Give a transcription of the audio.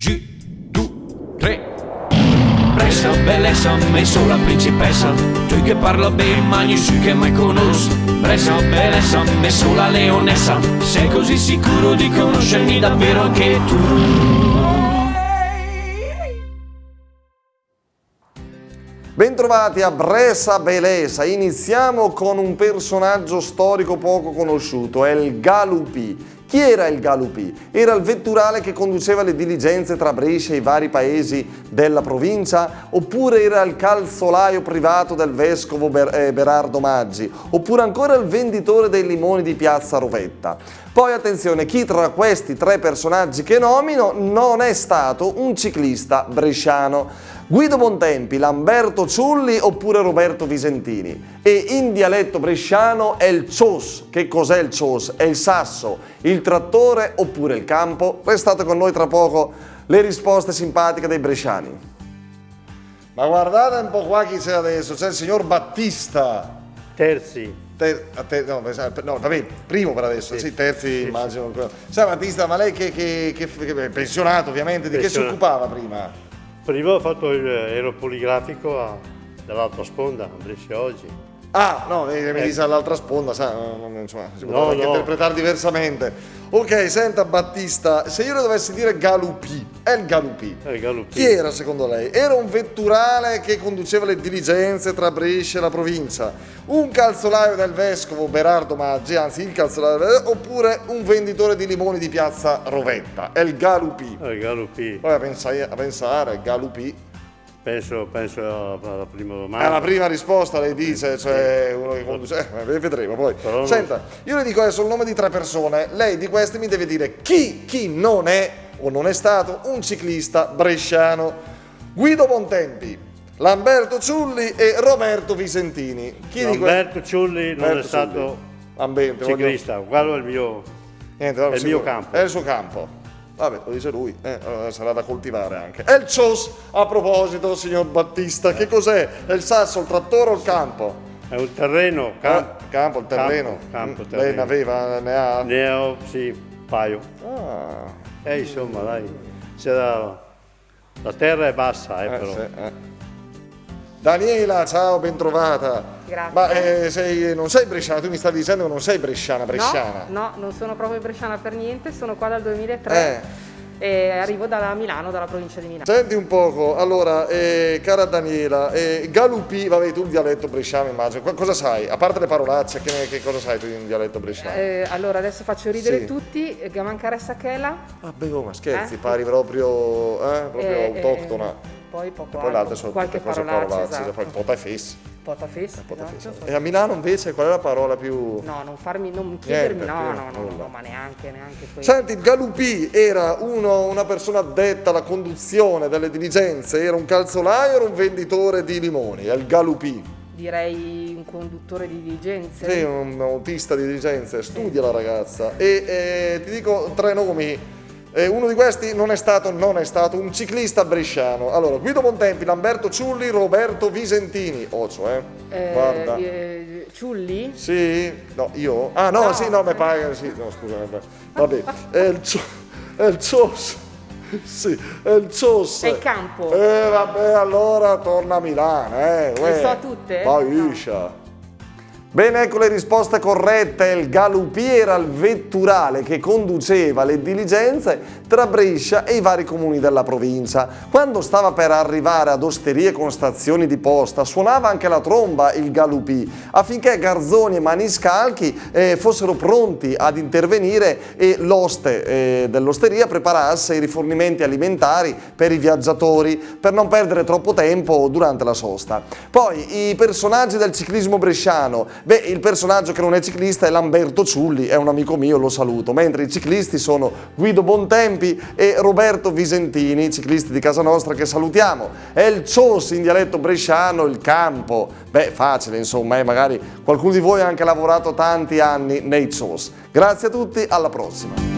2, 3. Brescia, bellezza, messo la principessa. Tu che parla bene, magni su che mai conosco. Brescia, bellezza, messo la leonessa. Sei così sicuro di conoscermi davvero anche tu? Bentrovati a Brescia Beleza. Iniziamo con un personaggio storico poco conosciuto, è il Galupì. Chi era il Galupì? Era il vetturale che conduceva le diligenze tra Brescia e i vari paesi della provincia? Oppure era il calzolaio privato del vescovo Berardo Maggi? Oppure ancora il venditore dei limoni di Piazza Rovetta? Poi attenzione, chi tra questi tre personaggi che nomino non è stato un ciclista bresciano? Guido Bontempi, Lamberto Ciulli oppure Roberto Visentini? E in dialetto bresciano è il cios. Che cos'è il cios? È il sasso, il trattore oppure il campo? Restate con noi tra poco le risposte simpatiche dei bresciani. Ma guardate un po' qua chi c'è adesso, c'è il signor Battista. Terzi. No, va bene, primo per adesso, sì, terzi sì, immagino. Sai Battista, ma lei che è pensionato ovviamente, di che si occupava prima? Prima ho fatto ero poligrafico dall'altra sponda, a Brescia oggi. Ah, no, mi dice all'altra sponda, insomma, si può anche interpretare diversamente. Ok, senta Battista, se io le dovessi dire Galupì, è il Galupì. Chi era secondo lei? Era un vetturale che conduceva le diligenze tra Brescia e la provincia, un calzolaio del vescovo Berardo Maggi, anzi il calzolaio, oppure un venditore di limoni di Piazza Rovetta? È il Galupì. È il Galupì. Poi a pensare, Galupì. Penso alla prima domanda. È la prima risposta, lei dice, cioè uno che conduce, vedremo poi. Però senta, io le dico adesso il nome di tre persone, lei di queste mi deve dire chi non è o non è stato un ciclista bresciano. Guido Bontempi, Lamberto Ciulli e Roberto Visentini. Lamberto Ciulli non è stato ciclista, quello è il mio campo. È il suo campo. Vabbè, lo dice lui, sarà da coltivare anche. È il cios, a proposito, signor Battista, che cos'è? È il sasso, il trattore o il campo? È un terreno, campo, il terreno. Campo, lei ne ha? Ne ho, sì, un paio. Insomma, dai, la terra è bassa, però. Sì. Daniela, ciao, bentrovata. Grazie. Ma non sei bresciana, tu mi stavi dicendo che non sei bresciana. No, non sono proprio bresciana per niente, sono qua dal 2003 e arrivo da Milano, dalla provincia di Milano. Senti un poco, allora, cara Daniela, Galupì, vabbè, tu il dialetto bresciano immagino, cosa sai? A parte le parolacce, che cosa sai tu in dialetto bresciano? Allora, adesso faccio ridere tutti, Gamancare Sacchela. Ah, beh, ma scherzi, pari proprio autoctona. Poi poco poi l'altro sono qualche tutte cose parolacce, parolacce, poi potafes. Esatto. E a Milano invece qual è la parola più... No, non chiedermi, no, ma neanche questo. Senti, il Galupì era una persona addetta alla conduzione delle diligenze, era un calzolaio o era un venditore di limoni? È il Galupì. Direi un conduttore di diligenze. Sì, un autista di diligenze, studia la ragazza. E ti dico tre nomi. Uno di questi non è stato un ciclista bresciano. Allora, Guido Bontempi, Lamberto Ciulli, Roberto Visentini. Guarda. Ciulli? Sì? No, io? Ah, no, sì, no, mi pare, sì, no, scusa, vabbè. È il cios. Sì, è il cios. È il campo. Vabbè, allora torna a Milano, Le so tutte? No. Bene, ecco le risposte corrette. Il Galupì era il vetturale che conduceva le diligenze tra Brescia e i vari comuni della provincia. Quando stava per arrivare ad osterie con stazioni di posta, suonava anche la tromba il Galupì, affinché garzoni e maniscalchi fossero pronti ad intervenire e l'oste dell'osteria preparasse i rifornimenti alimentari per i viaggiatori, per non perdere troppo tempo durante la sosta. Poi i personaggi del ciclismo bresciano. Il personaggio che non è ciclista è Lamberto Ciulli, è un amico mio, lo saluto, mentre i ciclisti sono Guido Bontempi e Roberto Visentini, ciclisti di casa nostra che salutiamo. È il cios in dialetto bresciano, il campo. Facile insomma, magari qualcuno di voi ha anche lavorato tanti anni nei cios. Grazie a tutti, alla prossima.